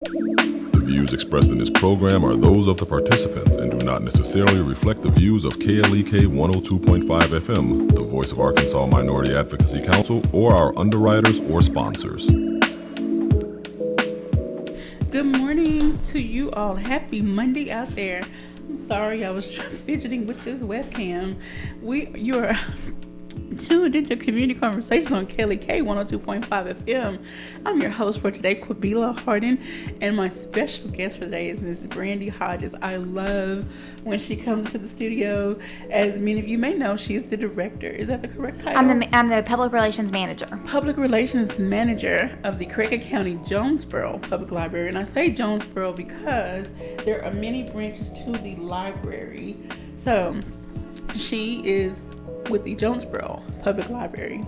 The views expressed in this program are those of the participants and do not necessarily reflect the views of KLEK 102.5 FM, the voice of Arkansas Minority Advocacy Council, or our underwriters or sponsors. Good morning to you all. Happy Monday out there. I'm sorry I was fidgeting with this webcam. You're tuned into Community Conversations on KLEK 102.5 FM. I'm your host for today, Quabila Harden, and my special guest for today is Ms. Brandi Hodges. I love when she comes into the studio. As many of you may know, she's the director. Is that the correct title? I'm the Public Relations Manager. Public Relations Manager of the KLEK County Jonesboro Public Library. And I say Jonesboro because there are many branches to the library. So she is with the Jonesboro Public Library.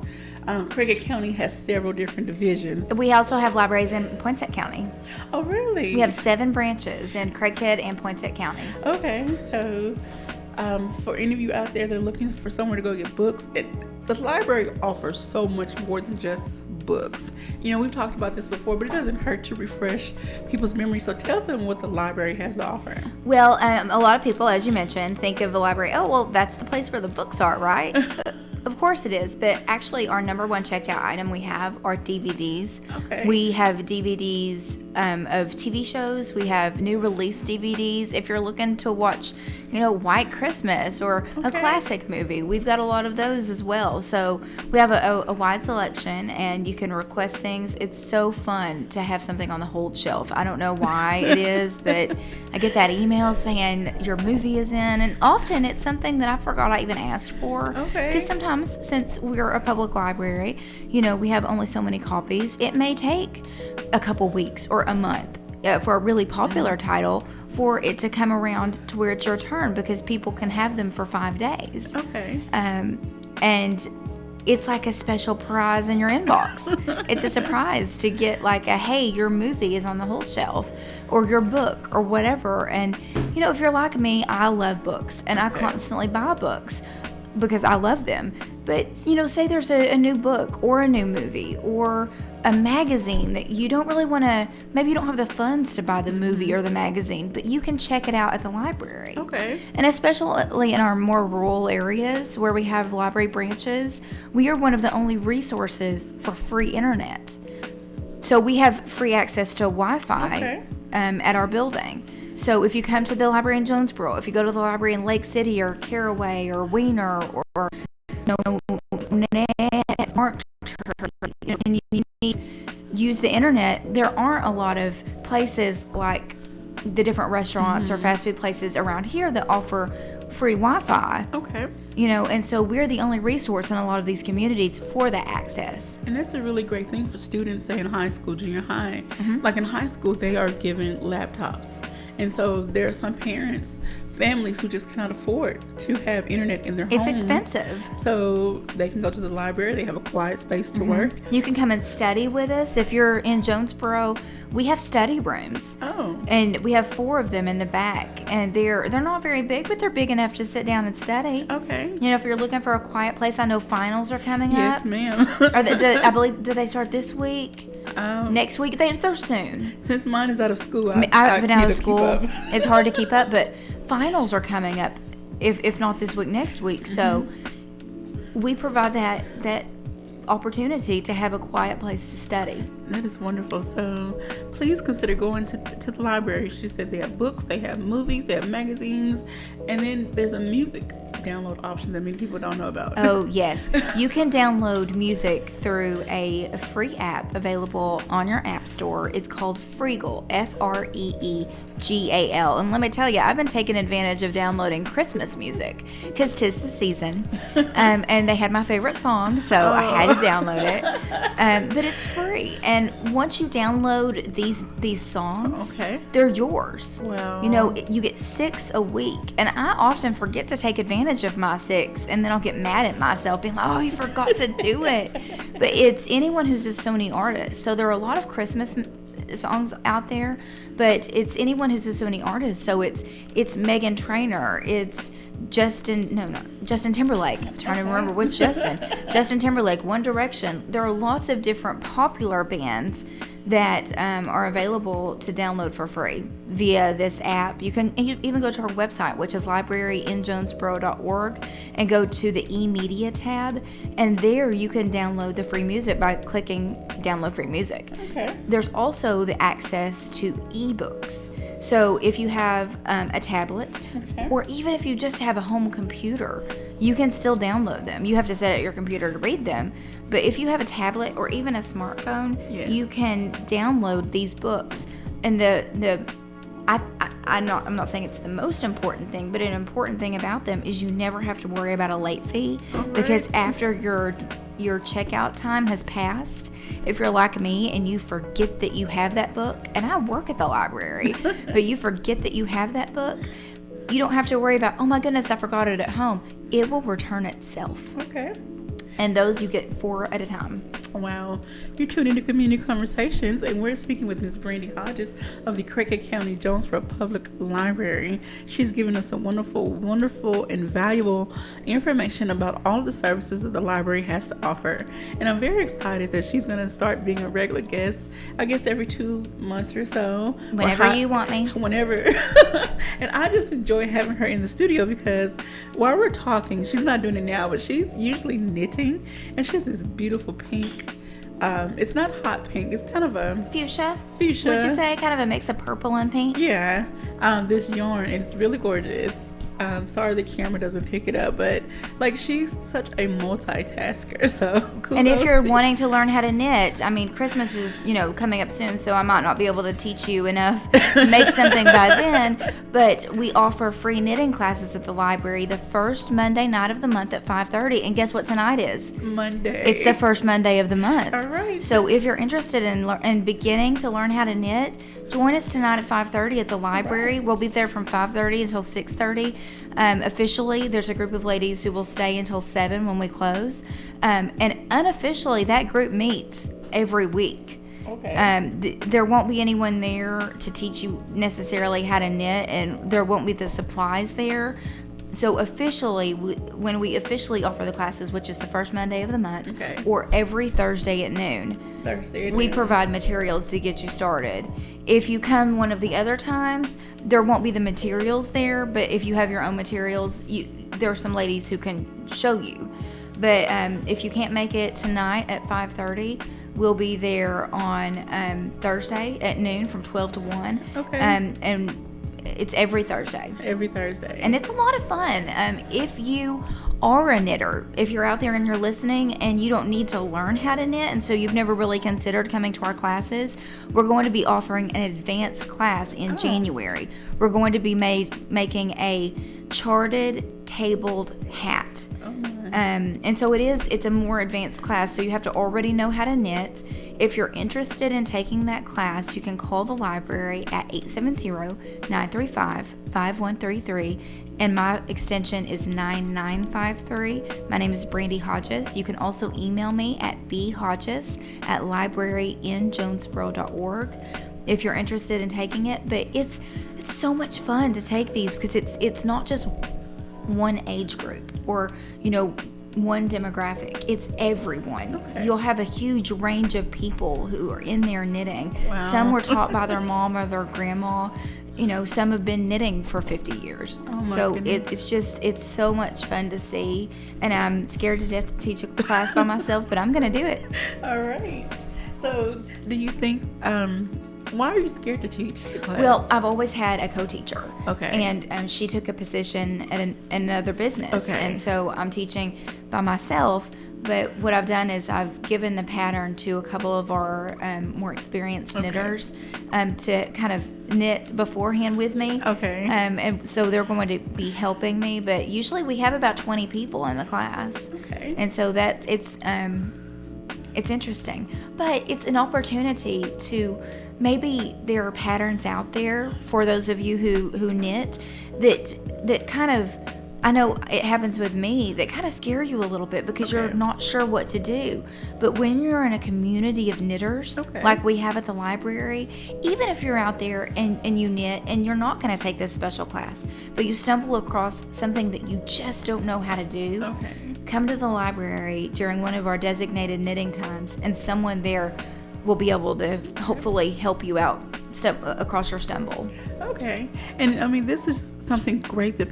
KLEK County has several different divisions. We also have libraries in Poinsett County. Oh, really? We have 7 branches in Craighead and Poinsett counties. Okay, so for any of you out there that are looking for somewhere to go get books, the library offers so much more than just books. You know, we've talked about this before, but it doesn't hurt to refresh people's memory. So tell them what the library has to offer. Well, a lot of people, as you mentioned, think of the library, oh, well, that's the place where the books are, right? Of course it is, but actually our number one checked out item we have are DVDs. Okay. We have DVDs of TV shows. We have new release DVDs. If you're looking to watch, White Christmas or a classic movie, we've got a lot of those as well. So we have a wide selection, and you can request things. It's so fun to have something on the hold shelf. I don't know why it is, but I get that email saying your movie is in, and often it's something that I forgot I even asked for. Okay. Because sometimes, since we're a public library, we have only so many copies. It may take a couple weeks or a month for a really popular title for it to come around to where it's your turn, because people can have them for 5 days. Okay. And it's like a special prize in your inbox. It's a surprise to get like hey, your movie is on the whole shelf, or your book, or whatever. And, if you're like me, I love books, and I constantly buy books because I love them. But, say there's a new book or a new movie or a magazine that you don't really want to, maybe you don't have the funds to buy the movie or the magazine, but you can check it out at the library. Okay. And especially in our more rural areas where we have library branches, we are one of the only resources for free internet. So we have free access to Wi-Fi at our building. So if you come to the library in Jonesboro, if you go to the library in Lake City or Caraway or Wiener or Mark, and you need to use the internet, there aren't a lot of places like the different restaurants or fast food places around here that offer free Wi-Fi. Okay. And so we're the only resource in a lot of these communities for that access. And that's a really great thing for students, say in high school, junior high. Like in high school, they are given laptops. And so there are some families who just cannot afford to have internet in their home. It's expensive. So they can go to the library. They have a quiet space to work. You can come and study with us. If you're in Jonesboro, we have study rooms. Oh. And we have 4 of them in the back. And they're not very big, but they're big enough to sit down and study. Okay. If you're looking for a quiet place, I know finals are coming Yes, up. ma'am. I believe, do they start this week? Next week? They're soon. Since mine is out of school, I've been out of school. Keep up. It's hard to keep up, but finals are coming up, if not this week, next week. So we provide that opportunity to have a quiet place to study. That is wonderful. So please consider going to the library. She said they have books, they have movies, they have magazines, and then there's a music download option that many people don't know about. Oh, yes. You can download music through a free app available on your app store. It's called Freegal, Freegal. And let me tell you, I've been taking advantage of downloading Christmas music because 'tis the season. And they had my favorite song, so I had to download it. But it's free. And once you download these songs, they're yours. Wow. You get 6 a week. And I often forget to take advantage of my 6, and then I'll get mad at myself being like, oh, you forgot to do it. But it's anyone who's a Sony artist. So there are a lot of Christmas songs out there, but it's anyone who's a Sony artist. So it's Meghan Trainor, it's Justin Timberlake. I'm trying to remember which Justin Timberlake, One Direction. There are lots of different popular bands that are available to download for free via this app. You can even go to our website, which is libraryinjonesboro.org, and go to the e-media tab, and there you can download the free music by clicking download free music. Okay. There's also the access to ebooks. So if you have a tablet, or even if you just have a home computer, you can still download them. You have to set up your computer to read them. But if you have a tablet or even a smartphone, you can download these books. And I'm not saying it's the most important thing, but an important thing about them is you never have to worry about a late fee, because after your checkout time has passed, if you're like me and you forget that you have that book, and I work at the library, but you forget that you have that book, you don't have to worry about, oh my goodness, I forgot it at home. It will return itself. Okay. And those you get 4 at a time. Wow. You're tuned into Community Conversations, and we're speaking with Ms. Brandi Hodges of the KLEK County Jonesboro Public Library. She's given us a wonderful, and valuable information about all of the services that the library has to offer. And I'm very excited that she's going to start being a regular guest, I guess every 2 months or so. Whenever you want me. Whenever. And I just enjoy having her in the studio because while we're talking, she's not doing it now, but she's usually knitting. And she has this beautiful pink, it's not hot pink, it's kind of a fuchsia, would you say? Kind of a mix of purple and pink. Yeah. This yarn, it's really gorgeous. Sorry the camera doesn't pick it up, but like she's such a multitasker, so kudos. And if you're wanting to learn how to knit, I mean, Christmas is, coming up soon, so I might not be able to teach you enough to make something by then, but we offer free knitting classes at the library the first Monday night of the month at 5:30, and guess what tonight is? Monday. It's the first Monday of the month. All right. So if you're interested in beginning to learn how to knit, join us tonight at 5:30 at the library. Right. We'll be there from 5:30 until 6:30. Officially, there's a group of ladies who will stay until 7 when we close. And unofficially, that group meets every week. Okay. There won't be anyone there to teach you necessarily how to knit, and there won't be the supplies there. So officially, when we officially offer the classes, which is the first Monday of the month, or every Thursday at noon, we provide materials to get you started. If you come one of the other times, there won't be the materials there, but if you have your own materials, there are some ladies who can show you. But if you can't make it tonight at 5:30, we'll be there on Thursday at noon from 12 to 1. Okay. And it's every Thursday. Every Thursday. And it's a lot of fun. If you are a knitter, if you're out there and you're listening and you don't need to learn how to knit, and so you've never really considered coming to our classes, we're going to be offering an advanced class in January. We're going to be making a charted cabled hat. And so it's a more advanced class, so you have to already know how to knit. If you're interested in taking that class, you can call the library at 870-935-5133, and my extension is 9953. My name is Brandi Hodges. You can also email me at bhodges@libraryinjonesboro.org if you're interested in taking it. But it's so much fun to take these because it's not just one age group or one demographic. It's everyone. Okay. You'll have a huge range of people who are in there knitting. Wow. Some were taught by their mom or their grandma. Some have been knitting for 50 years. Oh my so goodness. it's so much fun to see, and I'm scared to death to teach a class by myself, but I'm gonna do it. All right. So do you think why are you scared to teach the class? Well, I've always had a co-teacher. Okay. And she took a position at another business. Okay. And so I'm teaching by myself. But what I've done is I've given the pattern to a couple of our more experienced knitters to kind of knit beforehand with me. Okay. And so they're going to be helping me. But usually we have about 20 people in the class. Okay. And so it's interesting. But it's an opportunity to... Maybe there are patterns out there for those of you who knit that kind of, I know it happens with me, that kind of scare you a little bit because you're not sure what to do. But when you're in a community of knitters, like we have at the library, even if you're out there and you knit and you're not going to take this special class, but you stumble across something that you just don't know how to do, come to the library during one of our designated knitting times, and someone there will be able to hopefully help you out across your stumble. Okay. And I mean, this is something great that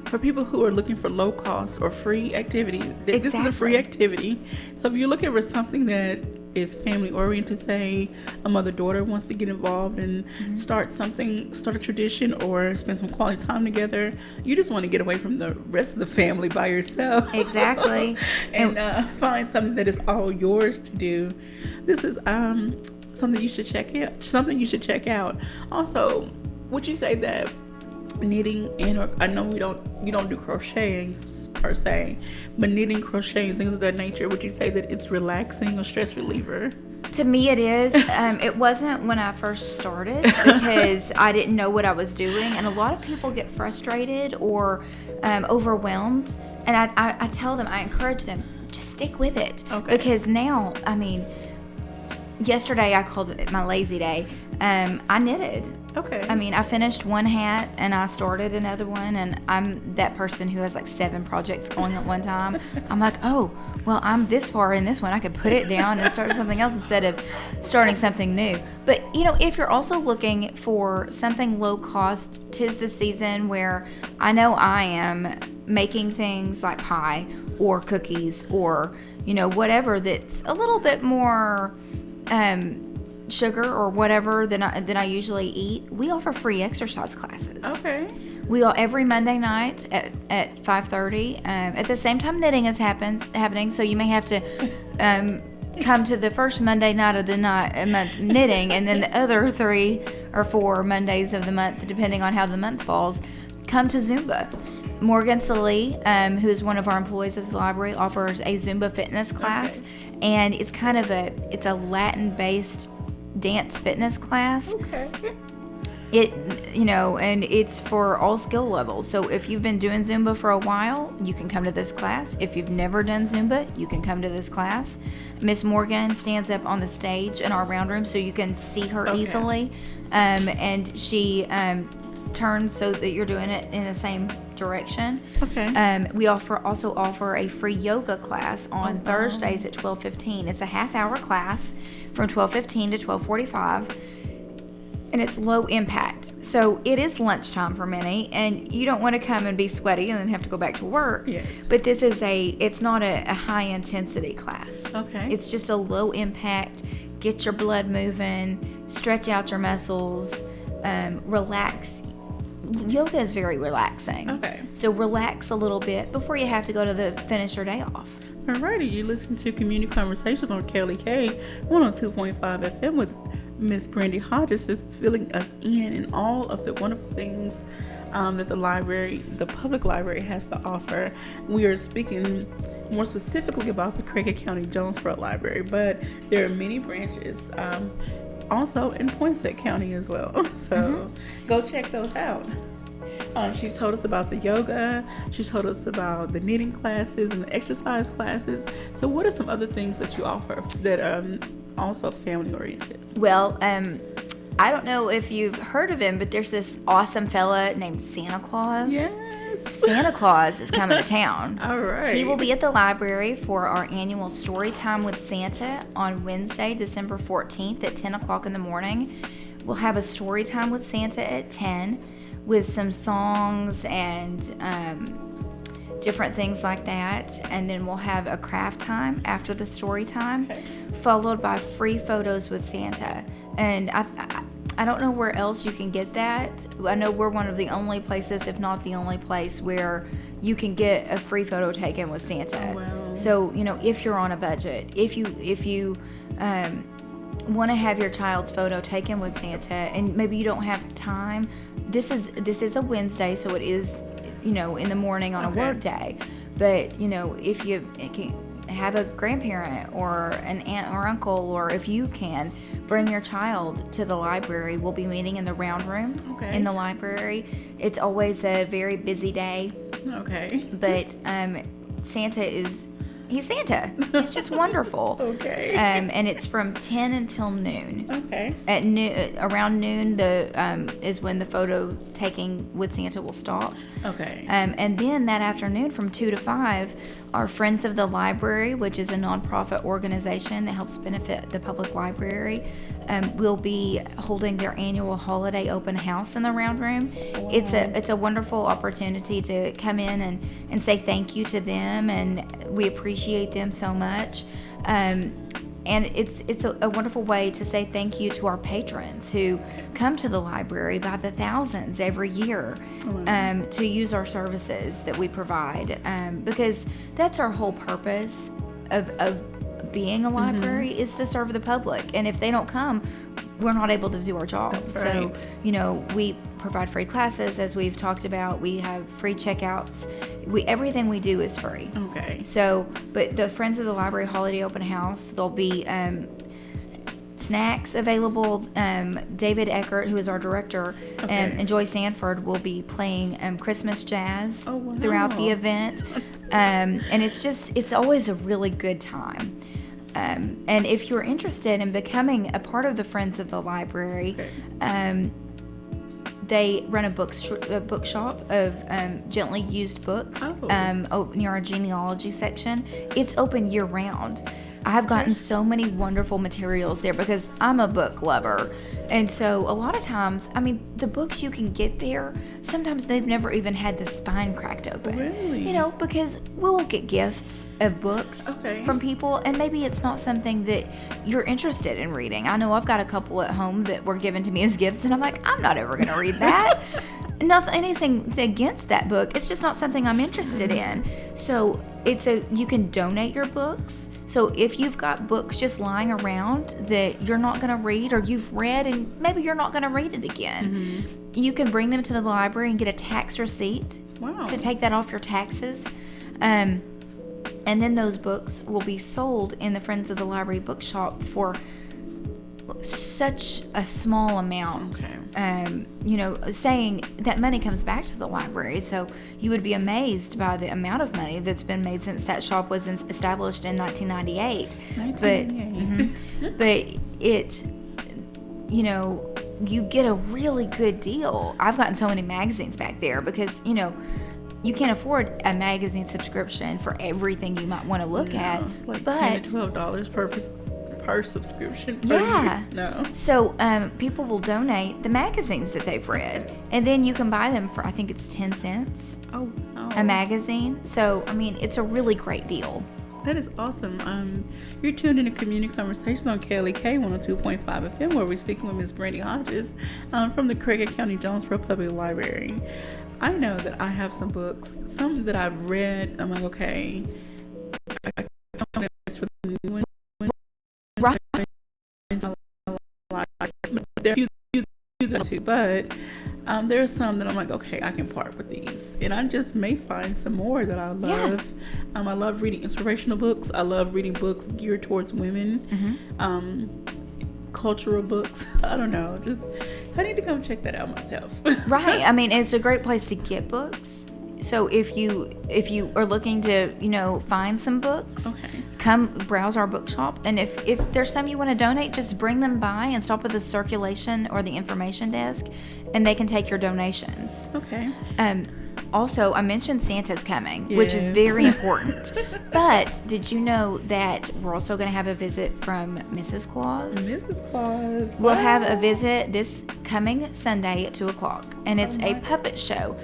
for people who are looking for low cost or free activity, this is a free activity. So if you're looking for something that is family oriented, say a mother-daughter wants to get involved and start a tradition or spend some quality time together, you just want to get away from the rest of the family by yourself. Exactly. and find something that is all yours to do. This is something you should check out. Also, would you say that knitting I know you don't do crocheting per se, but knitting, crocheting, things of that nature, would you say that it's relaxing or stress reliever? To me it is. It wasn't when I first started because I didn't know what I was doing, and a lot of people get frustrated or overwhelmed, and I tell them, I encourage them, just stick with it. Okay. Because now, I mean, yesterday I called it my lazy day. I knitted. Okay. I mean, I finished one hat and I started another one, and I'm that person who has like 7 projects going at one time. I'm like, oh, well, I'm this far in this one. I could put it down and start something else instead of starting something new. But, if you're also looking for something low cost, 'tis the season where I know I am making things like pie or cookies or, whatever that's a little bit more sugar or whatever than I usually eat. We offer free exercise classes. Okay. We all every Monday night at 5:30. At the same time knitting is happening, so you may have to come to the first Monday night of the month knitting, and then the other 3 or 4 Mondays of the month, depending on how the month falls, come to Zumba. Morgan Salee, who is one of our employees at the library, offers a Zumba fitness class, and it's kind of a Latin-based dance fitness class. Okay. And it's for all skill levels. So if you've been doing Zumba for a while, you can come to this class. If you've never done Zumba, you can come to this class. Miss Morgan stands up on the stage in our round room so you can see her easily. And she turns so that you're doing it in the same direction. Okay. We also offer a free yoga class on Thursdays at 12:15. It's a half-hour class from 12:15 to 12:45, and it's low impact. So it is lunchtime for many, and you don't want to come and be sweaty and then have to go back to work. Yes. But this is it's not a high intensity class. Okay. It's just a low impact, get your blood moving, stretch out your muscles, relax. Yoga is very relaxing. Okay. So relax a little bit before you have to go to finish your day off. Alrighty, you listen to Community Conversations on KLEK 102.5 FM with Miss Brandi Hodges, is filling us in all of the wonderful things that the public library has to offer. We are speaking more specifically about the Craighead County Jonesboro Library, but there are many branches also in Poinsett County as well. So go check those out. She's told us about the yoga. She's told us about the knitting classes and the exercise classes. So what are some other things that you offer that are also family oriented? Well, I don't know if you've heard of him, but there's this awesome fella named Santa Claus. Yes. Santa Claus is coming to town. All right. He will be at the library for our annual Story Time with Santa on Wednesday, December 14th at 10 o'clock in the morning. We'll have a Story Time with Santa at 10 with some songs and different things like that. And then we'll have a craft time after the story time, followed by free photos with Santa. And I don't know where else you can get that. I know we're one of the only places, if not the only place, where you can get a free photo taken with Santa. Oh, wow. So, if you're on a budget, if you want to have your child's photo taken with Santa, and maybe you don't have time, this is a Wednesday, so it is, in the morning on a work day. But, if you can have a grandparent or an aunt or uncle, or if you can bring your child to the library, we'll be meeting in the round room in the library. It's always a very busy day. Okay. But Santa is He's Santa. He's just wonderful. Okay. And it's from 10 until noon. Okay. At noon, around noon, is when the photo taking with Santa will stop. Okay. And then that afternoon, from 2 to 5, our Friends of the Library, which is a nonprofit organization that helps benefit the public library, will be holding their annual holiday open house in the Round Room. Wow. It's a wonderful opportunity to come in and say thank you to them, and we appreciate them so much. And it's a wonderful way to say thank you to our patrons who come to the library by the thousands every year to use our services that we provide, because that's our whole purpose of being a library, is to serve the public. And if they don't come, we're not able to do our job. That's So, right. We provide free classes, as we've talked about. We have free checkouts. Everything we do is free. Okay. So, but the Friends of the Library Holiday Open House, there'll be snacks available. David Eckert, who is our director, and Joy Sanford will be playing Christmas jazz throughout the event. And it's always a really good time. And if you're interested in becoming a part of the Friends of the Library, they run a bookshop of gently used books near our genealogy section. It's open year round. I have gotten so many wonderful materials there because I'm a book lover. And so a lot of times, the books you can get there, sometimes they've never even had the spine cracked open. Really? Because we'll get gifts of books from people, and maybe it's not something that you're interested in reading. I know I've got a couple at home that were given to me as gifts, and I'm like, I'm not ever going to read that. Nothing, anything against that book. It's just not something I'm interested in. So you can donate your books. So if you've got books just lying around that you're not going to read, or you've read and maybe you're not going to read it again, you can bring them to the library and get a tax receipt to take that off your taxes. And then those books will be sold in the Friends of the Library bookshop for such a small amount, saying that money comes back to the library. So you would be amazed by the amount of money that's been made since that shop was established in 1998. But it, you get a really good deal. I've gotten so many magazines back there because, you can't afford a magazine subscription for everything you might want to look at. It's like but $10 to $12 per subscription. No. So people will donate the magazines that they've read, and then you can buy them for, I think it's 10 cents a magazine. So it's a really great deal. That is awesome. You're tuned in to Community Conversations on KLEK 102.5 FM, where we're speaking with Ms. Brandi Hodges from the Craighead County Jonesboro Public Library. I know that I have some books, some that I've read. I'm like, okay, I can't for the new one. Right. There are a few too, but there are some that I'm like, okay, I can part with these, and I just may find some more that I love. I love reading inspirational books. I love reading books geared towards women, cultural books. I don't know, just I need to come check that out myself. Right. It's a great place to get books. So if you are looking to find some books, come browse our bookshop, and if there's some you want to donate, just bring them by and stop at the circulation or the information desk, and they can take your donations. Also, I mentioned Santa's coming, which is very important. But did you know that we're also going to have a visit from Mrs. Claus? Mrs. Claus. We'll have a visit this coming Sunday at 2:00, and it's a puppet show.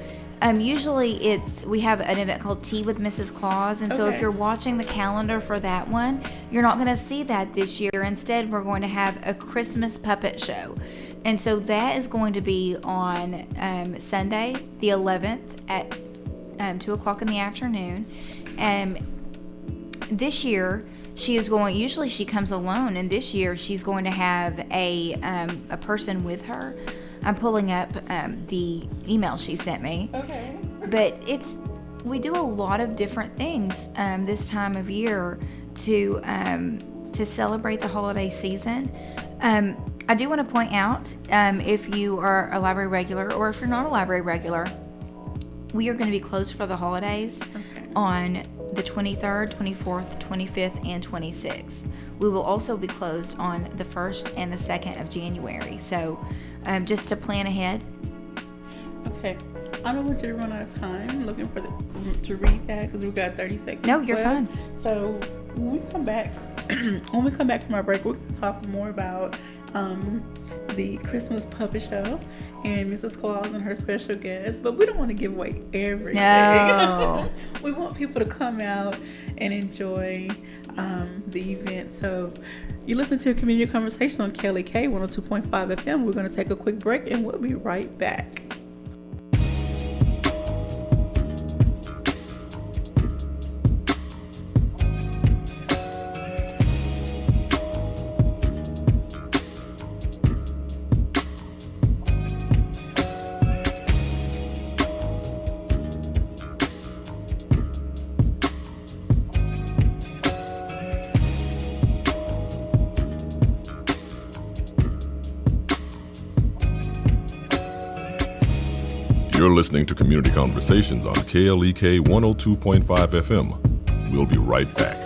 Usually we have an event called Tea with Mrs. Claus, and so if you're watching the calendar for that one, you're not going to see that this year. Instead, we're going to have a Christmas puppet show. And so that is going to be on Sunday, the 11th at 2:00 in the afternoon. This year, usually she comes alone, and this year she's going to have a person with her. I'm pulling up the email she sent me. But we do a lot of different things this time of year to celebrate the holiday season. I do want to point out, if you are a library regular or if you're not a library regular, we are going to be closed for the holidays on the 23rd, 24th, 25th, and 26th. We will also be closed on the 1st and the 2nd of January. So just to plan ahead. Okay. I don't want you to run out of time looking for to read that because we've got 30 seconds. No, you're fine. So when we come back, from our break, we're going to talk more about the Christmas puppet show and Mrs. Claus and her special guest. But we don't want to give away everything. No. We want people to come out and enjoy the event. So you listen to Community Conversation on KLEK 102.5 FM. We're going to take a quick break and we'll be right back. You're listening to Community Conversations on KLEK 102.5 FM. We'll be right back.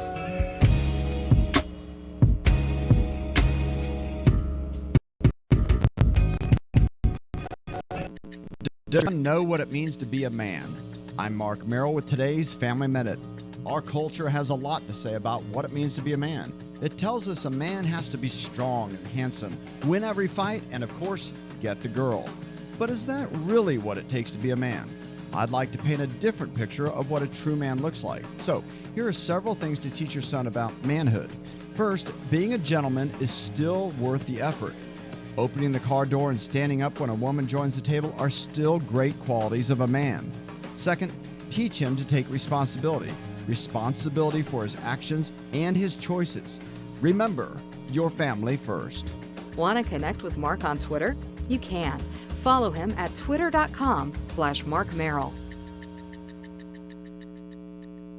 Does anyone know what it means to be a man? I'm Mark Merrill with today's Family Minute. Our culture has a lot to say about what it means to be a man. It tells us a man has to be strong and handsome, win every fight, and of course, get the girl. But is that really what it takes to be a man? I'd like to paint a different picture of what a true man looks like. So, here are several things to teach your son about manhood. First, being a gentleman is still worth the effort. Opening the car door and standing up when a woman joins the table are still great qualities of a man. Second, teach him to take responsibility. Responsibility for his actions and his choices. Remember, your family first. Want to connect with Mark on Twitter? You can. Follow him at twitter.com/MarkMerrill.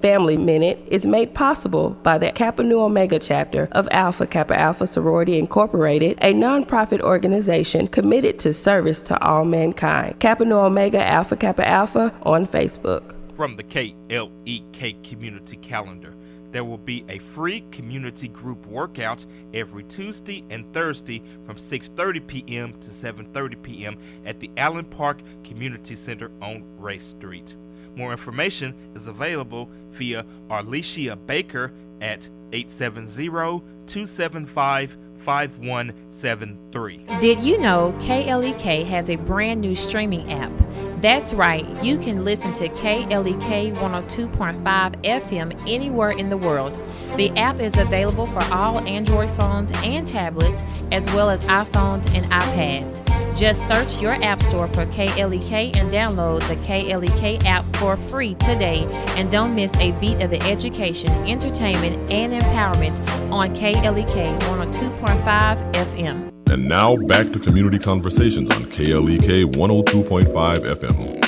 Family Minute is made possible by the Kappa Nu Omega chapter of Alpha Kappa Alpha Sorority Incorporated, a nonprofit organization committed to service to all mankind. Kappa Nu Omega Alpha Kappa Alpha on Facebook. From the KLEK community calendar, there will be a free community group workout every Tuesday and Thursday from 6:30 p.m. to 7:30 p.m. at the Allen Park Community Center on Ray Street. More information is available via Arlesia Baker at 870-275-5173. Did you know KLEK has a brand new streaming app? That's right, you can listen to KLEK 102.5 FM anywhere in the world. The app is available for all Android phones and tablets, as well as iPhones and iPads. Just search your app store for KLEK and download the KLEK app for free today. And don't miss a beat of the education, entertainment, and empowerment on KLEK 102.5 FM. And now back to Community Conversations on KLEK 102.5 FM.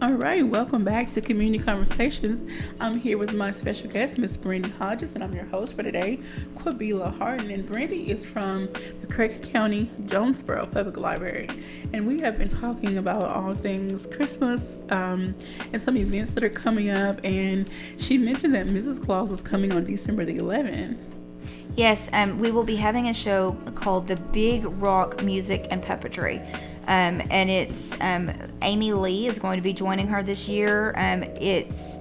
All right, welcome back to Community Conversations. I'm here with my special guest, Miss Brandi Hodges, and I'm your host for today, Quabila Harden. And Brandi is from the Craig County Jonesboro Public Library. And we have been talking about all things Christmas and some events that are coming up. And she mentioned that Mrs. Claus was coming on December the 11th. Yes, we will be having a show called The Big Rock Music and Puppetry. And it's Amy Lee is going to be joining her this year. It's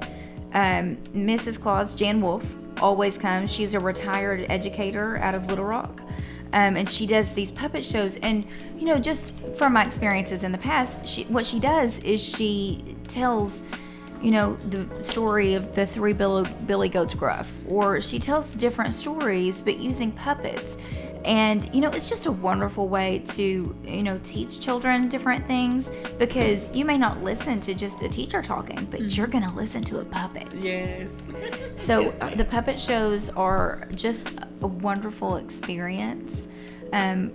Mrs. Claus, Jan Wolf, always comes. She's a retired educator out of Little Rock. And she does these puppet shows. And, you know, just from my experiences in the past, what she does is she tells, you know, the story of the three Billy Goats Gruff, or she tells different stories but using puppets. And, you know, it's just a wonderful way to, you know, teach children different things, because you may not listen to just a teacher talking, but you're going to listen to a puppet. Yes. So the puppet shows are just a wonderful experience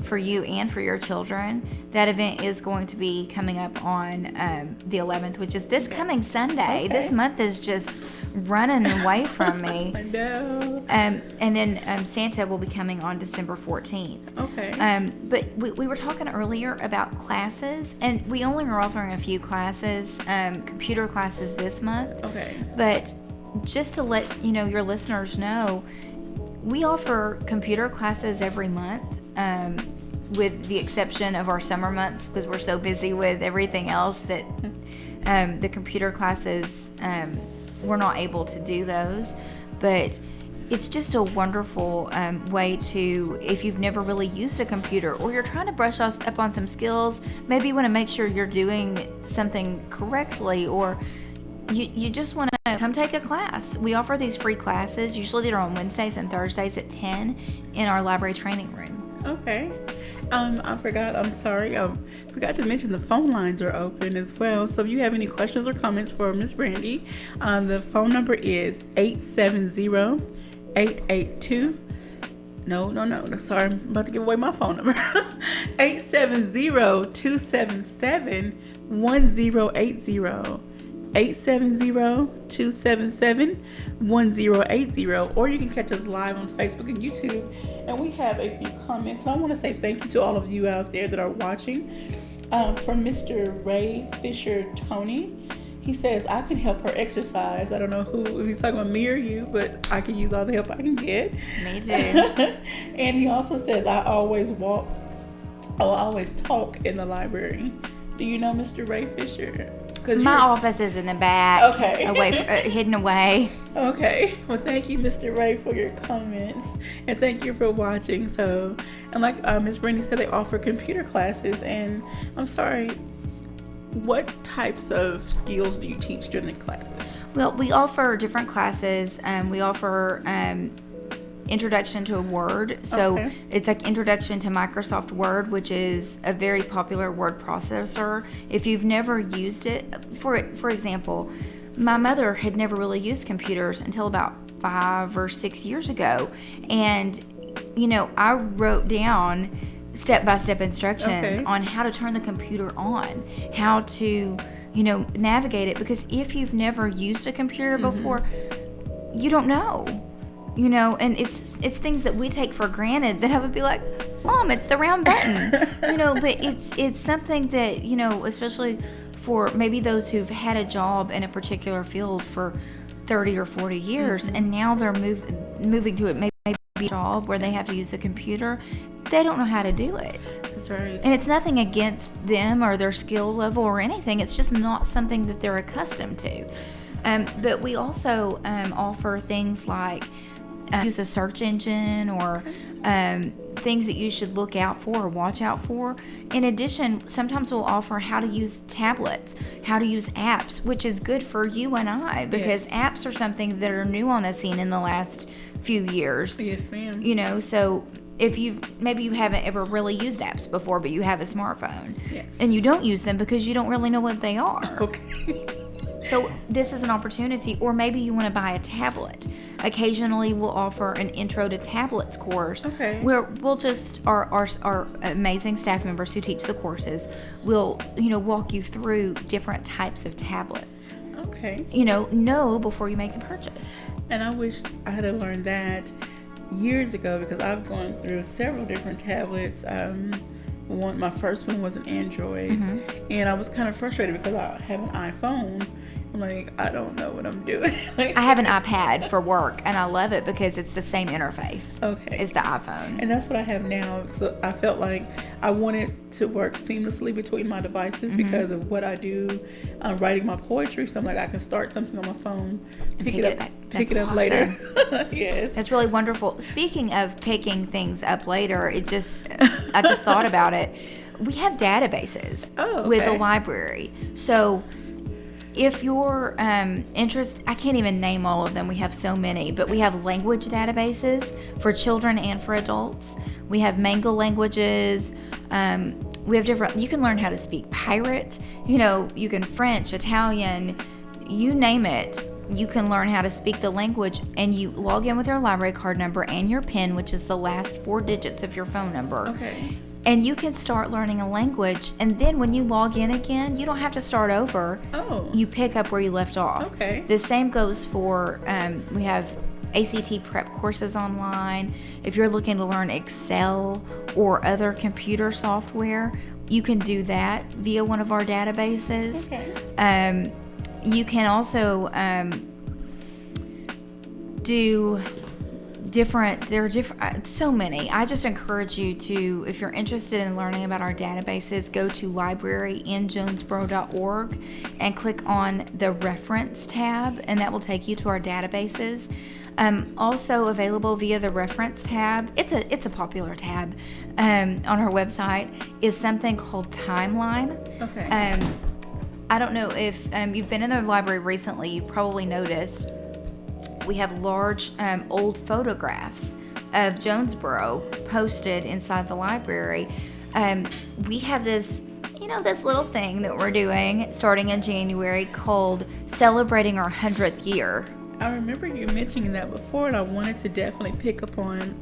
for you and for your children. That event is going to be coming up on the 11th, which is this coming Sunday. Okay. This month is just running away from me. I know. And then Santa will be coming on December 14th. Okay. But we were talking earlier about classes, and we only are offering a few classes, computer classes this month. Okay. But just to let your listeners know, we offer computer classes every month, with the exception of our summer months because we're so busy with everything else that the computer classes, we're not able to do those. But it's just a wonderful way to, if you've never really used a computer or you're trying to brush up on some skills, maybe you want to make sure you're doing something correctly, or you just want to come take a class. We offer these free classes. Usually they're on Wednesdays and Thursdays at 10 in our library training room. Okay. I forgot to mention the phone lines are open as well. So if you have any questions or comments for Miss Brandi, the phone number is 870-882. No, sorry, I'm about to give away my phone number. 870-277-1080. 870-277-1080, or you can catch us live on Facebook and YouTube. And we have a few comments. I want to say thank you to all of you out there that are watching. From Mr. Ray Fisher Tony, he says, I can help her exercise. I don't know if he's talking about me or you, but I can use all the help I can get. Me too. And he also says, I always talk in the library. Do you know Mr. Ray Fisher? My office is in the back, okay, hidden away. Okay. Well, thank you, Mr. Ray, for your comments, and thank you for watching. So, and like Ms. Brandi said, they offer computer classes. And I'm sorry, what types of skills do you teach during the classes? Well, we offer different classes. We offer Introduction to Word. So it's like Introduction to Microsoft Word, which is a very popular word processor. If you've never used it, for example, my mother had never really used computers until about 5 or 6 years ago. And, I wrote down step-by-step instructions on how to turn the computer on, how to, navigate it. Because if you've never used a computer before, you don't know. And it's things that we take for granted that I would be like, Mom, it's the round button, but it's something that, especially for maybe those who've had a job in a particular field for 30 or 40 years, and now they're moving to it, maybe a job where they have to use a computer. They don't know how to do it. That's right. And it's nothing against them or their skill level or anything. It's just not something that they're accustomed to. But we also offer things like use a search engine or things that you should look out for or watch out for. In addition, sometimes we'll offer how to use tablets, how to use apps, which is good for you and I, because apps are something that are new on the scene in the last few years. Yes, ma'am. So if you haven't ever really used apps before, but you have a smartphone, yes, and you don't use them because you don't really know what they are. Okay. So this is an opportunity, or maybe you want to buy a tablet. Occasionally we'll offer an intro to tablets course, where we'll just, our amazing staff members who teach the courses will, walk you through different types of tablets. Okay. Know before you make the purchase. And I wish I had learned that years ago, because I've gone through several different tablets. My first one was an Android, and I was kind of frustrated because I have an iPhone. I'm like, I don't know what I'm doing. I have an iPad for work, and I love it because it's the same interface as the iPhone. And that's what I have now. So I felt like I wanted to work seamlessly between my devices because of what I do, writing my poetry. So I'm like, I can start something on my phone, pick it up later. Yes. That's really wonderful. Speaking of picking things up later, I just thought about it. We have databases with the library. So if you're interested, I can't even name all of them. We have so many, but we have language databases for children and for adults. We have Mango languages. We have different, you can learn how to speak pirate. You can French, Italian, you name it. You can learn how to speak the language, and you log in with your library card number and your PIN, which is the last 4 digits of your phone number. Okay. And you can start learning a language, and then when you log in again, you don't have to start over. Oh. You pick up where you left off. Okay. The same goes for, we have ACT prep courses online. If you're looking to learn Excel or other computer software, you can do that via one of our databases. Okay. You can also do there are different, so many. I just encourage you to, if you're interested in learning about our databases, go to libraryinjonesboro.org and click on the reference tab, and that will take you to our databases. Also available via the reference tab, it's a popular tab on our website, is something called Timeline. Okay. I don't know if you've been in the library recently, you've probably noticed we have large old photographs of Jonesboro posted inside the library. We have this little thing that we're doing starting in January called Celebrating Our 100th Year. I remember you mentioning that before, and I wanted to definitely pick up on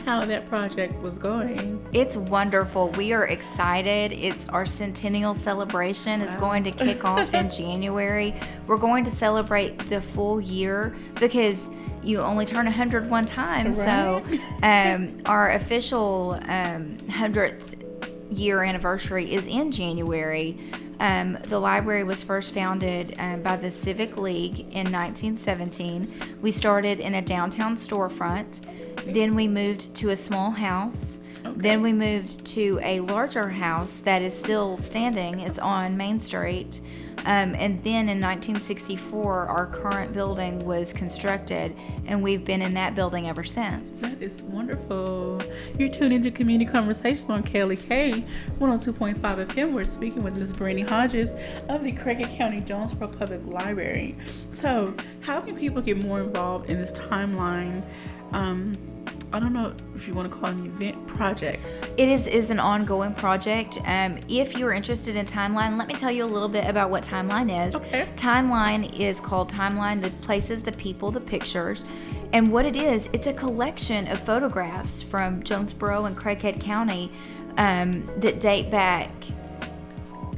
how that project was going. It's wonderful. We are excited. It's our centennial celebration. It's going to kick off in January. We're going to celebrate the full year because you only turn 100 one time. Right. So our official 100th year anniversary is in January. The library was first founded by the Civic League in 1917. We started in a downtown storefront. Then we moved to a small house. Okay. Then we moved to a larger house that is still standing. It's on Main Street. And then in 1964, our current building was constructed, and we've been in that building ever since. That is wonderful. You're tuned into Community Conversations on KLEK 102.5 FM. We're speaking with Ms. Brandi Hodges of the Craighead County Jonesboro Public Library. So, how can people get more involved in this timeline? I don't know if you want to call it an event project. It is an ongoing project. If you're interested in Timeline, let me tell you a little bit about what Timeline is. Okay. Timeline is called Timeline, the places, the people, the pictures. And what it is, it's a collection of photographs from Jonesboro and Craighead County that date back,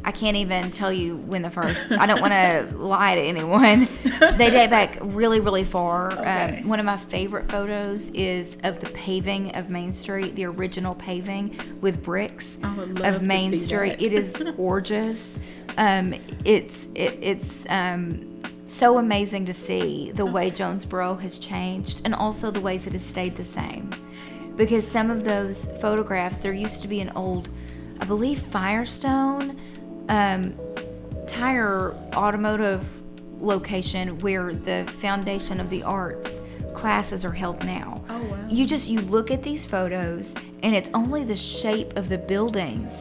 I can't even tell you when the first, I don't want to lie to anyone. They date back really, really far. Okay. One of my favorite photos is of the paving of Main Street, the original paving with bricks of Main Street. That. It is gorgeous. It's so amazing to see the way Jonesboro has changed and also the ways it has stayed the same. Because some of those photographs, there used to be an old, I believe, Firestone tire automotive location where the Foundation of the Arts classes are held now. Oh, wow. You look at these photos and it's only the shape of the buildings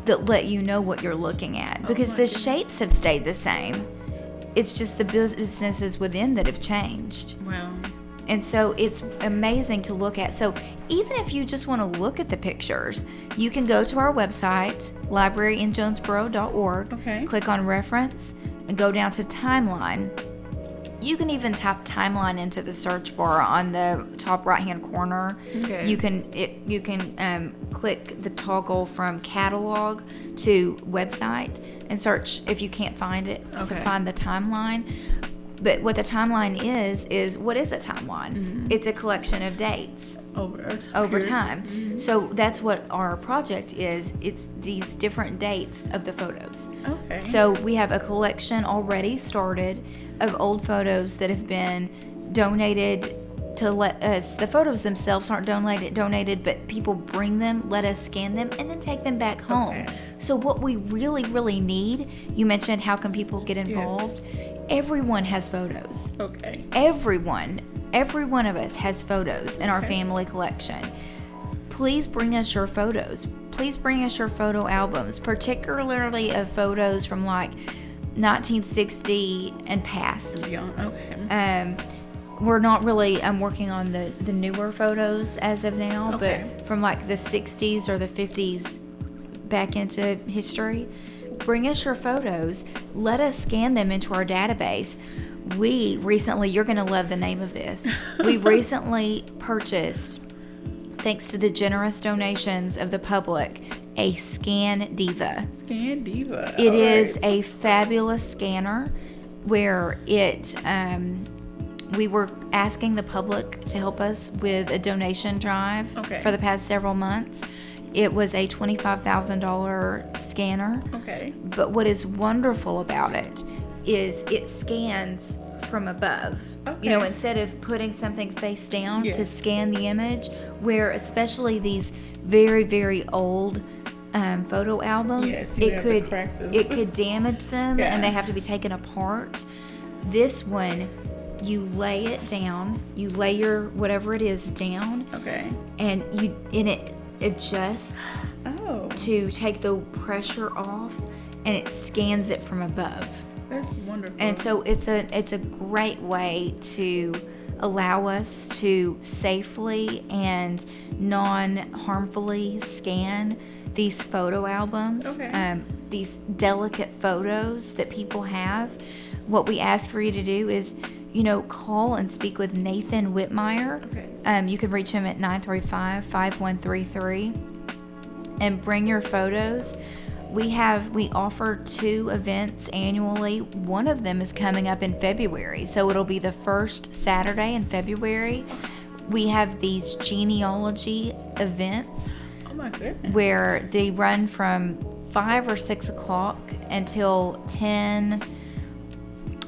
that let you know what you're looking at because the shapes have stayed the same. It's just the businesses within that have changed. Wow. And so it's amazing to look at. So even if you just want to look at the pictures, you can go to our website, libraryinjonesboro.org, okay. Click on reference, and go down to timeline. You can even type timeline into the search bar on the top right-hand corner. Okay. You can click the toggle from catalog to website and search if you can't find it to find the timeline. But what the timeline is what is a timeline? Mm-hmm. It's a collection of dates over time. Mm-hmm. So that's what our project is. It's these different dates of the photos. Okay. So we have a collection already started of old photos that have been donated to let us. The photos themselves aren't donated, but people bring them, let us scan them, and then take them back home. Okay. So what we really, really need, you mentioned how can people get involved? Yes. Everyone has photos. Okay. Every one of us has photos in our family collection. Please bring us your photos. Please bring us your photo albums, particularly of photos from like 1960 and past. Okay. We're not really working on the newer photos as of now, but from like the 60s or the 50s back into history. Bring us your photos. Let us scan them into our database. We recently, you're going to love the name of this. We recently purchased, thanks to the generous donations of the public, a Scan Diva. Scan Diva. It is a fabulous scanner where we were asking the public to help us with a donation drive for the past several months. It was a $25,000 scanner. Okay. But what is wonderful about it is it scans from above. You know, Okay. instead of putting something face down to Yes. scan the image, where especially these very, very old photo albums, Yes, you it have to could crack them. it could damage them Yeah. and they have to be taken apart. This one, you lay it down, you lay your whatever it is down, Okay. and it adjusts Oh, to take the pressure off, and it scans it from above. that's wonderful. And so it's a great way to allow us to safely and non-harmfully scan these photo albums, Okay. these delicate photos that people have. What we ask for you to do is, call and speak with Nathan Whitmire. Okay. You can reach him at 935-5133 and bring your photos. We offer 2 events annually. One of them is coming up in February, so it'll be the first Saturday in February. We have these genealogy events Oh my goodness. where they run from 5 or 6 o'clock until 10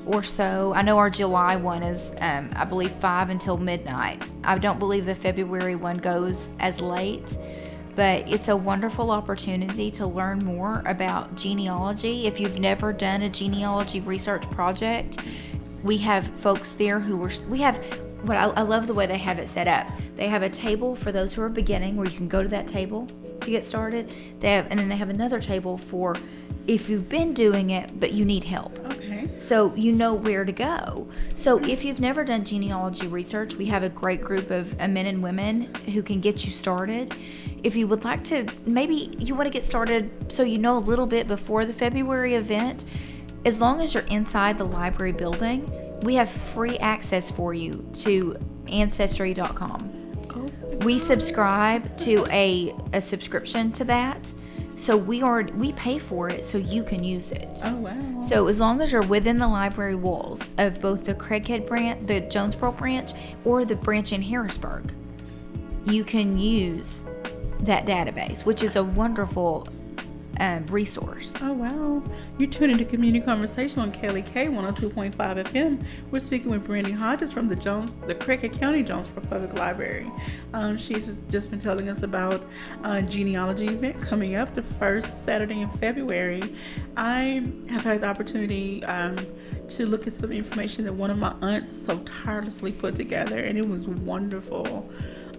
or so. I know our July one is, I believe, 5 until midnight. I don't believe the February one goes as late. But it's a wonderful opportunity to learn more about genealogy. If you've never done a genealogy research project, we have folks there I love the way they have it set up. They have a table for those who are beginning where you can go to that table to get started. And then they have another table for if you've been doing it, but you need help. Okay. So you know where to go. So if you've never done genealogy research, we have a great group of men and women who can get you started. If you would like to, maybe you want to get started so you know a little bit before the February event, as long as you're inside the library building, we have free access for you to Ancestry.com. Oh. We subscribe to a subscription to that. So we pay for it so you can use it. Oh wow. So as long as you're within the library walls of both the Craighead branch, the Jonesboro branch, or the branch in Harrisburg, you can use that database, which is a wonderful resource. Oh wow. You're tuned into Community Conversation on KLEK 102.5 FM. We're speaking with Brandi Hodges from the Craighead County Jonesboro Public Library. She's just been telling us about a genealogy event coming up the first Saturday in February. I have had the opportunity to look at some information that one of my aunts so tirelessly put together, and it was wonderful.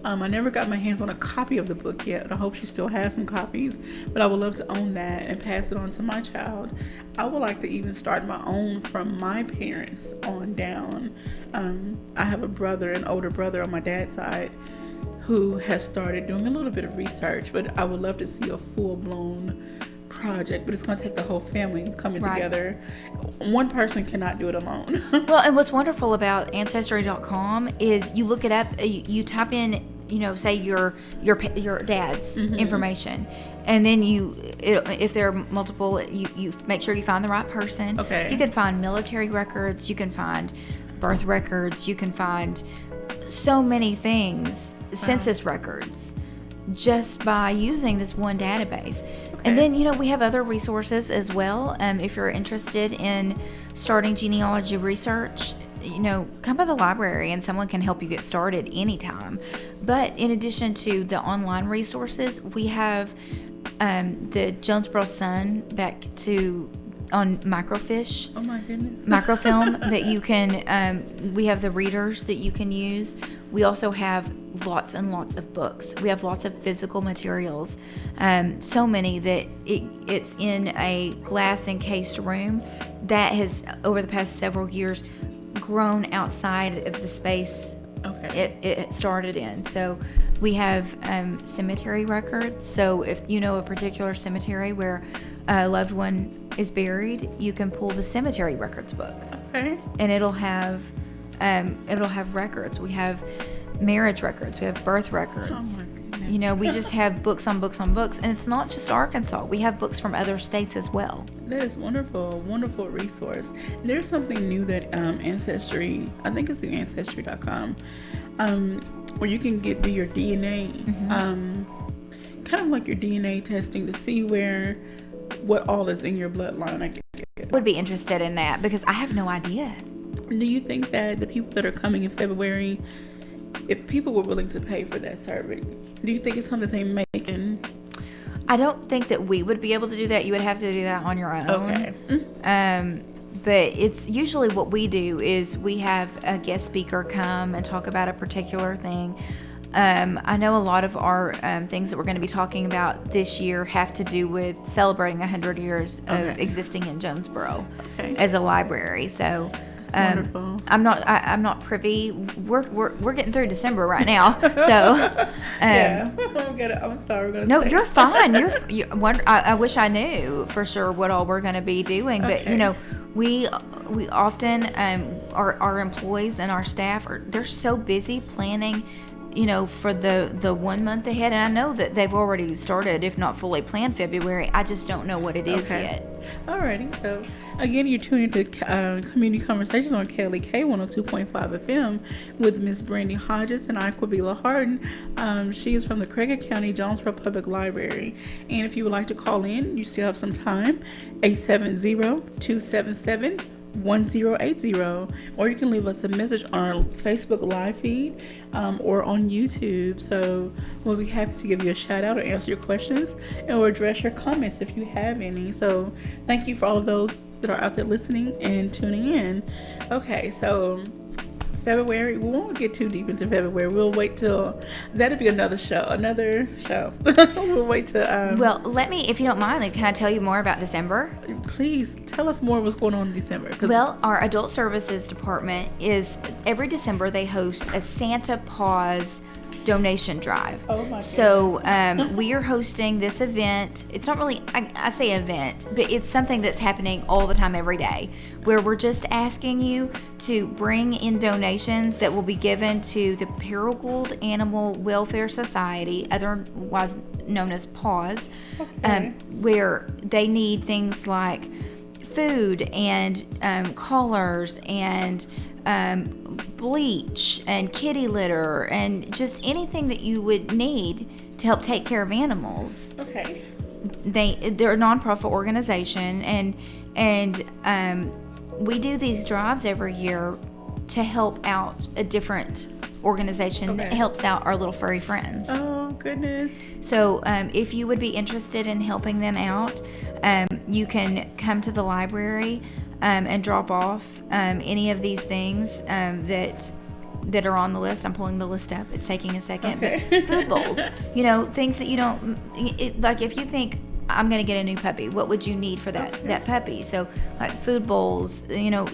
I never got my hands on a copy of the book yet. I hope she still has some copies, but I would love to own that and pass it on to my child. I would like to even start my own from my parents on down. I have an older brother on my dad's side, who has started doing a little bit of research, but I would love to see a full-blown project, but it's going to take the whole family coming Right. together. One person cannot do it alone. Well, and what's wonderful about Ancestry.com is you look it up, you type in, say your dad's information, and then if there are multiple, you make sure you find the right person. Okay. You can find military records, you can find birth records, you can find so many things, census records, just by using this one database. And then, we have other resources as well. If you're interested in starting genealogy research, come by the library and someone can help you get started anytime. But in addition to the online resources, we have the Jonesboro Sun on microfiche. Oh my goodness. Microfilm that you can, we have the readers that you can use. We also have lots and lots of books. We have lots of physical materials, so many that it's in a glass encased room that has, over the past several years, grown outside of the space it started in. So we have cemetery records. So if you know a particular cemetery where a loved one is buried, you can pull the cemetery records book, Okay. and it'll have records. We have marriage records. We have birth records. Oh my goodness. We just have books on books on books, and it's not just Arkansas. We have books from other states as well. That is wonderful, wonderful resource. There's something new that Ancestry, I think it's through Ancestry.com, where you can do your DNA, kind of like your DNA testing to see what all is in your bloodline. Would be interested in that because I have no idea. Do you think that the people that are coming in February, if people were willing to pay for that service, do you think it's something they make? I don't think that we would be able to do that. You would have to do that on your own. Okay. But it's usually what we do is we have a guest speaker come and talk about a particular thing. I know a lot of our things that we're going to be talking about this year have to do with celebrating 100 years of existing in Jonesboro as a library. So wonderful. I'm not privy. We're getting through December right now. So yeah, I'm sorry. No, you're fine. I wish I knew for sure what all we're going to be doing, but we often our employees and our staff they're so busy planning, for the 1 month ahead, and I know that they've already started, if not fully planned, February. I just don't know what it is yet. Alrighty, so again, you're tuning into Community Conversations on KLEK 102.5 FM with Miss Brandi Hodges and Aquabila Harden. She is from the Craighead County Jonesboro Public Library. And if you would like to call in, you still have some time, 870-277-1080, or you can leave us a message on our Facebook live feed or on YouTube. So we'll be happy to give you a shout out or answer your questions, and we'll address your comments if you have any. So thank you for all of those that are out there listening and tuning in. Okay, so February, we won't get too deep into February. We'll wait till, that'll be another show. We'll wait till well, let me, if you don't mind, can I tell you more about December? Please tell us more what's going on in December. Well, our adult services department is, every December they host a Santa Paws donation drive. Oh my God. So we are hosting this event. It's not really, I say event, but it's something that's happening all the time, every day, where we're just asking you to bring in donations that will be given to the Paragould Animal Welfare Society, otherwise known as PAWS, where they need things like food and collars and bleach and kitty litter and just anything that you would need to help take care of animals. Okay. They're a nonprofit organization, and we do these drives every year to help out a different organization that helps out our little furry friends. Oh goodness. So if you would be interested in helping them out, you can come to the library and drop off any of these things that are on the list. I'm pulling the list up. It's taking a second. Okay. But food bowls, things that you don't, like if you think, I'm going to get a new puppy, what would you need for that puppy? So like food bowls,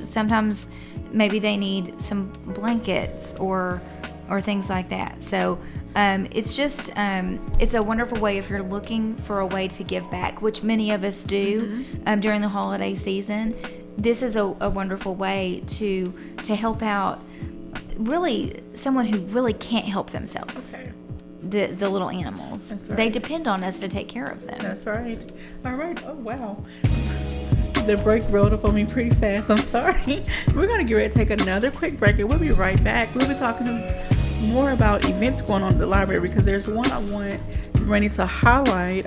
sometimes maybe they need some blankets or things like that. So it's just, it's a wonderful way if you're looking for a way to give back, which many of us do during the holiday season. This is a wonderful way to help out really someone who really can't help themselves. Okay. The little animals. That's right. They depend on us to take care of them. That's right. All right. Oh, wow. The break rolled up on me pretty fast. I'm sorry. We're going to get ready to take another quick break, and we'll be right back. We'll be talking more about events going on at the library, because there's one I want Brandi to highlight,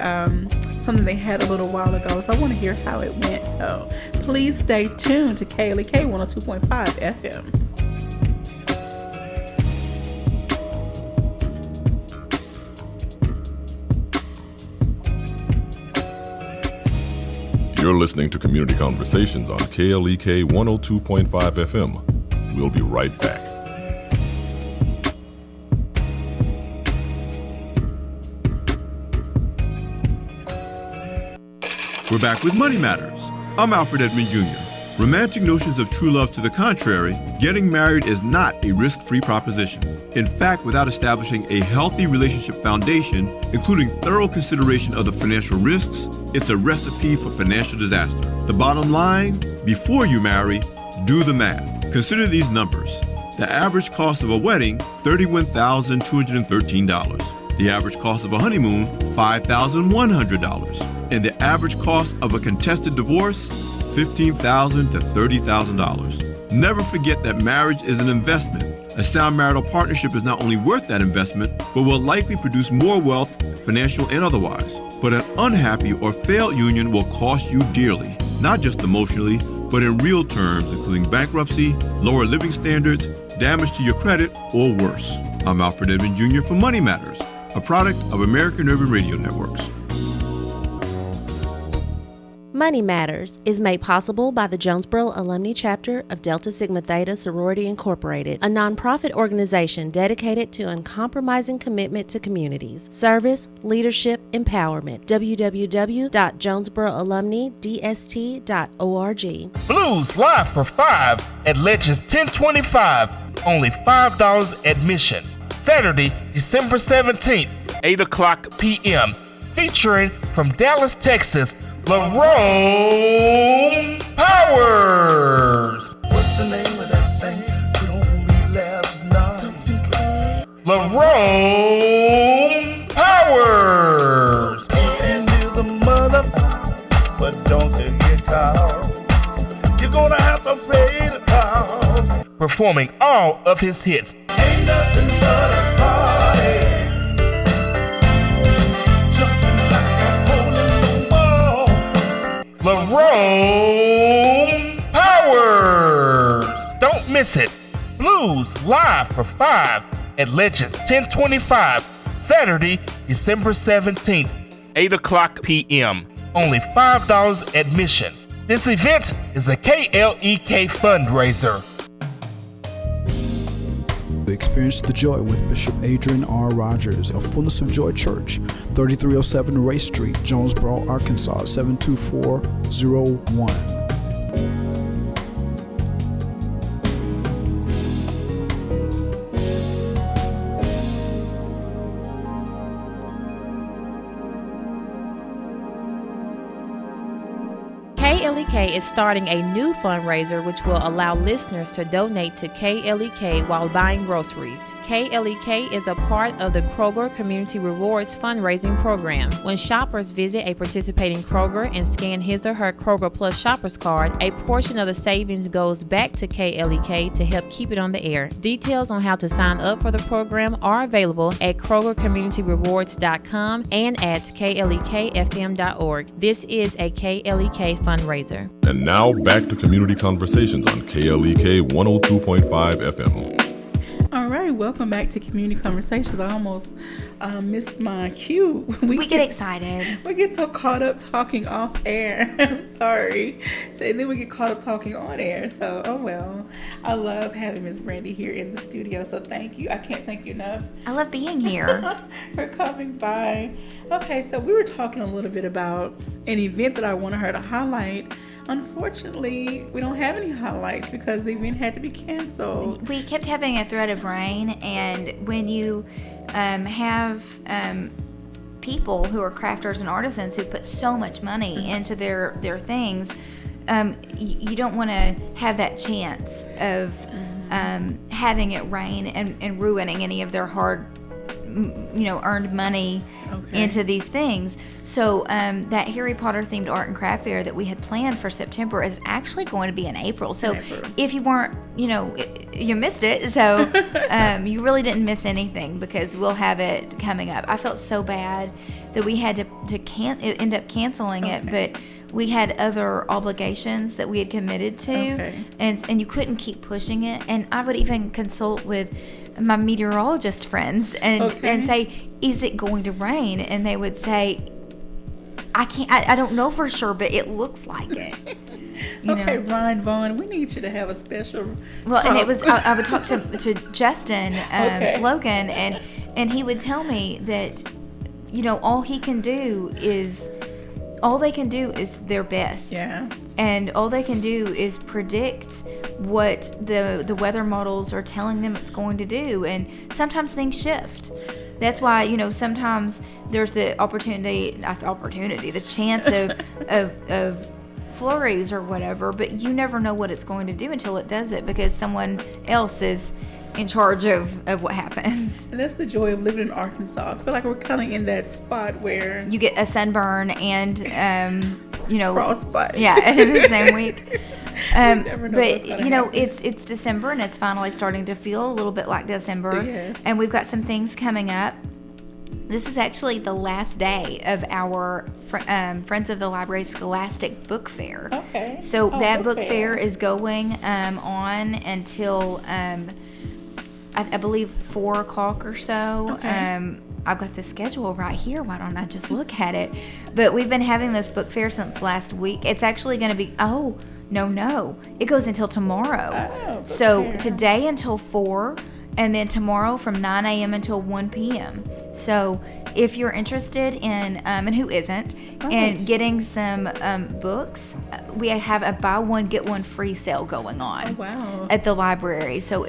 something they had a little while ago. So I want to hear how it went. So please stay tuned to KLEK 102.5 FM. You're listening to Community Conversations on KLEK 102.5 FM. We'll be right back. We're back with Money Matters. I'm Alfred Edmond Jr. Romantic notions of true love to the contrary, getting married is not a risk-free proposition. In fact, without establishing a healthy relationship foundation, including thorough consideration of the financial risks, it's a recipe for financial disaster. The bottom line, before you marry, do the math. Consider these numbers. The average cost of a wedding, $31,213. The average cost of a honeymoon, $5,100. And the average cost of a contested divorce, $15,000 to $30,000. Never forget that marriage is an investment. A sound marital partnership is not only worth that investment, but will likely produce more wealth, financial and otherwise. But an unhappy or failed union will cost you dearly, not just emotionally, but in real terms, including bankruptcy, lower living standards, damage to your credit, or worse. I'm Alfred Edmond Jr. for Money Matters, a product of American Urban Radio Networks. Money Matters is made possible by the Jonesboro Alumni Chapter of Delta Sigma Theta Sorority Incorporated, a nonprofit organization dedicated to uncompromising commitment to communities, service, leadership, empowerment. www.jonesboroalumnidst.org. Blues live for 5 at Ledges 1025. Only $5 admission. Saturday, December 17th, 8 o'clock p.m. Featuring from Dallas, Texas, Lerone Powers. What's the name of that thing? Could only last night. Lerone Powers. And is the mother, but don't you get caught. You're gonna have to pay the cost. Performing all of his hits. Ain't nothing but a party. Jumping like a hole in the wall. Lerone Powers. Don't miss it. Blues live for 5 at Legends 1025. Saturday, December 17th, 8 o'clock p.m. Only $5 admission. This event is a KLEK fundraiser. Experience the joy with Bishop Adrian R. Rogers of Fullness of Joy Church, 3307 Ray Street, Jonesboro, Arkansas, 72401. KLEK is starting a new fundraiser which will allow listeners to donate to KLEK while buying groceries. KLEK is a part of the Kroger Community Rewards fundraising program. When shoppers visit a participating Kroger and scan his or her Kroger Plus shoppers card, a portion of the savings goes back to KLEK to help keep it on the air. Details on how to sign up for the program are available at KrogerCommunityRewards.com and at KLEKFM.org. This is a KLEK fundraiser. And now back to Community Conversations on KLEK 102.5 FM. All right, welcome back to Community Conversations. I almost missed my cue. We get excited. We get so caught up talking off air. I'm sorry. So and then we get caught up talking on air. So, oh well. I love having Miss Brandi here in the studio. So thank you. I can't thank you enough. I love being here. For coming by. Okay, so we were talking a little bit about an event that I wanted her to highlight. Unfortunately, we don't have any highlights because the event had to be canceled. We kept having a threat of rain, and when you have people who are crafters and artisans who put so much money into their things, you don't want to have that chance of having it rain and ruining any of their hard, earned money into these things. So that Harry Potter themed art and craft fair that we had planned for September is actually going to be in April. So if you weren't, you missed it. So you really didn't miss anything because we'll have it coming up. I felt so bad that we had to end up canceling it, but we had other obligations that we had committed to, and you couldn't keep pushing it. And I would even consult with my meteorologist friends and say, is it going to rain? And they would say, I don't know for sure, but it looks like it. Okay, Ryan Vaughn, we need you to have a special talk. And it was, I would talk to Justin Logan, and he would tell me that, all they can do is their best. Yeah. And all they can do is predict what the weather models are telling them it's going to do. And sometimes things shift. That's why, sometimes there's the the chance of flurries or whatever, but you never know what it's going to do until it does it because someone else is in charge of what happens. And that's the joy of living in Arkansas. I feel like we're kind of in that spot where you get a sunburn and frostbite. Yeah, in the same week. But it's December and it's finally starting to feel a little bit like December. Yes. And we've got some things coming up. This is actually the last day of our Friends of the Library Scholastic Book Fair. Okay. So that book fair is going on until I believe 4 o'clock or so. Okay. I've got the schedule right here. Why don't I just look at it? But we've been having this book fair since last week. It's actually going to be, no. It goes until tomorrow. So today until 4, and then tomorrow from 9 a.m. until 1 p.m. So if you're interested in, and who isn't, in getting some books, we have a buy one, get one free sale going on at the library. So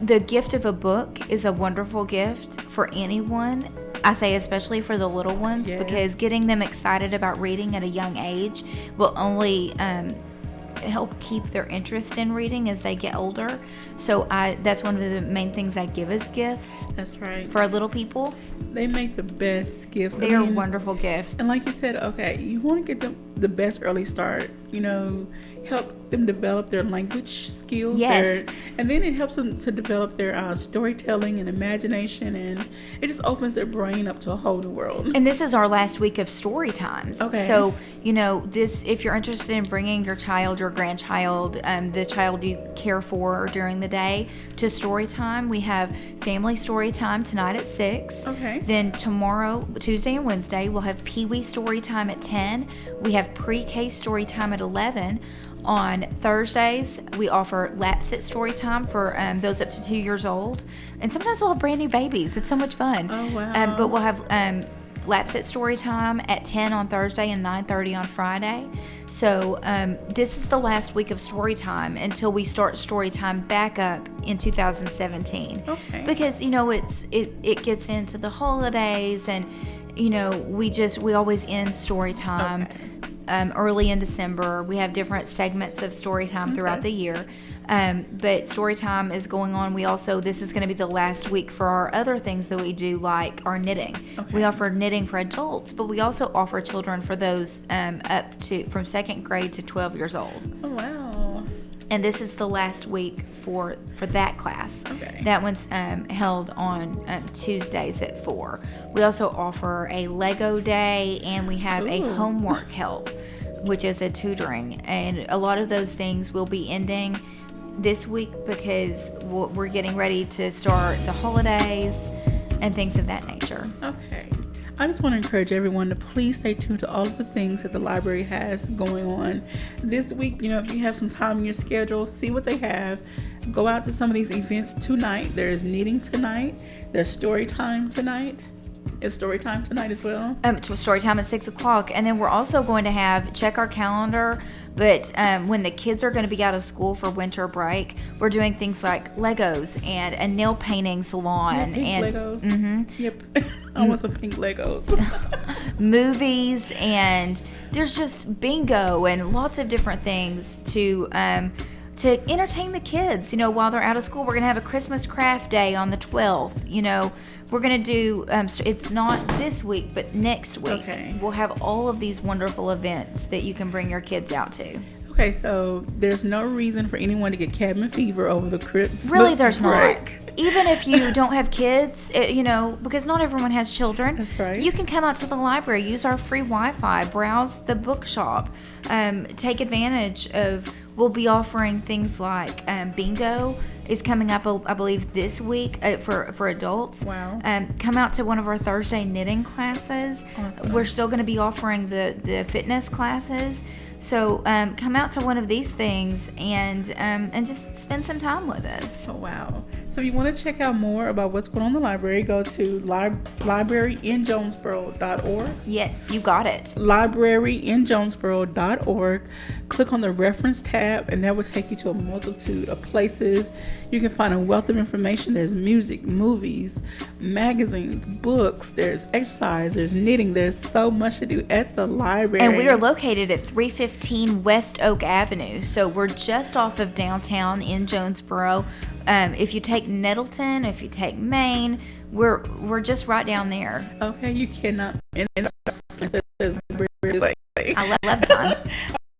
the gift of a book is a wonderful gift for anyone. I say especially for the little ones, because getting them excited about reading at a young age will only help keep their interest in reading as they get older. So that's one of the main things I give as gifts. That's right. For little people. They make the best gifts. They are wonderful gifts. And like you said, you want to get them the best early start, help them develop their language skills. Yes. And then it helps them to develop their storytelling and imagination, and it just opens their brain up to a whole new world. And this is our last week of story times. Okay. So, if you're interested in bringing your child, your grandchild, the child you care for during the day to story time, we have family story time tonight at 6. Okay. Then tomorrow, Tuesday and Wednesday, we'll have Pee-wee story time at 10. We have pre-K story time at 11. On Thursdays, we offer lap sit story time for those up to 2 years old. And sometimes we'll have brand new babies. It's so much fun. Oh, wow. But we'll have lap sit story time at 10 on Thursday and 9:30 on Friday. So this is the last week of story time until we start story time back up in 2017. Okay. Because, it gets into the holidays, and, we always end story time. Okay. Early in December. We have different segments of story time throughout the year. But story time is going on. This is going to be the last week for our other things that we do, like our knitting. Okay. We offer knitting for adults, but we also offer children for those up to from 2nd grade to 12 years old. Oh, wow. And this is the last week for that class. Okay. That one's held on Tuesdays at 4. We also offer a Lego day, and we have a homework help, which is a tutoring. And a lot of those things will be ending this week because we're getting ready to start the holidays and things of that nature. Okay. I just want to encourage everyone to please stay tuned to all of the things that the library has going on this week. If you have some time in your schedule, see what they have. Go out to some of these events tonight. There's knitting tonight. There's story time tonight. Is story time tonight as well? Story time at 6 o'clock. And then we're also going to check our calendar, but when the kids are going to be out of school for winter break, we're doing things like Legos and a nail painting salon. Pink Legos. Mm-hmm. Yep. I want some pink Legos. Movies, and there's just bingo and lots of different things to entertain the kids. While they're out of school, we're going to have a Christmas craft day on the 12th. We're going to do, it's not this week, but next week. Okay. We'll have all of these wonderful events that you can bring your kids out to. Okay, so there's no reason for anyone to get cabin fever over the Christmas Really, there's break. not. Even if you don't have kids, because not everyone has children. That's right. You can come out to the library, use our free Wi-Fi, browse the bookshop, take advantage of. We'll be offering things like bingo is coming up, I believe, this week for adults. Wow. Come out to one of our Thursday knitting classes. Awesome. We're still going to be offering the fitness classes. So come out to one of these things and just spend some time with us. Oh, wow. So if you want to check out more about what's going on in the library, go to libraryinjonesboro.org. Yes, you got it. Libraryinjonesboro.org. Click on the reference tab, and that will take you to a multitude of places. You can find a wealth of information. There's music, movies, magazines, books, there's exercise, there's knitting. There's so much to do at the library. And we are located at 315 West Oak Avenue. So we're just off of downtown in Jonesboro. If you take Nettleton, if you take Maine, we're just right down there. Okay, you cannot. I love signs.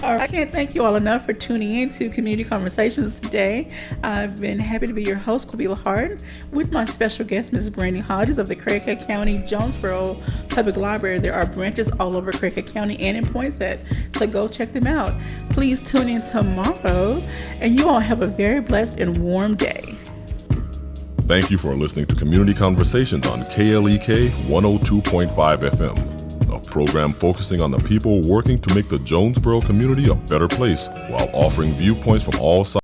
All right. I can't thank you all enough for tuning in to Community Conversations today. I've been happy to be your host, Kabila Hart, with my special guest, Ms. Brandi Hodges of the KLEK County Jonesboro Public Library. There are branches all over KLEK County and in Poinsett, so go check them out. Please tune in tomorrow, and you all have a very blessed and warm day. Thank you for listening to Community Conversations on KLEK 102.5 FM, a program focusing on the people working to make the Jonesboro community a better place while offering viewpoints from all sides.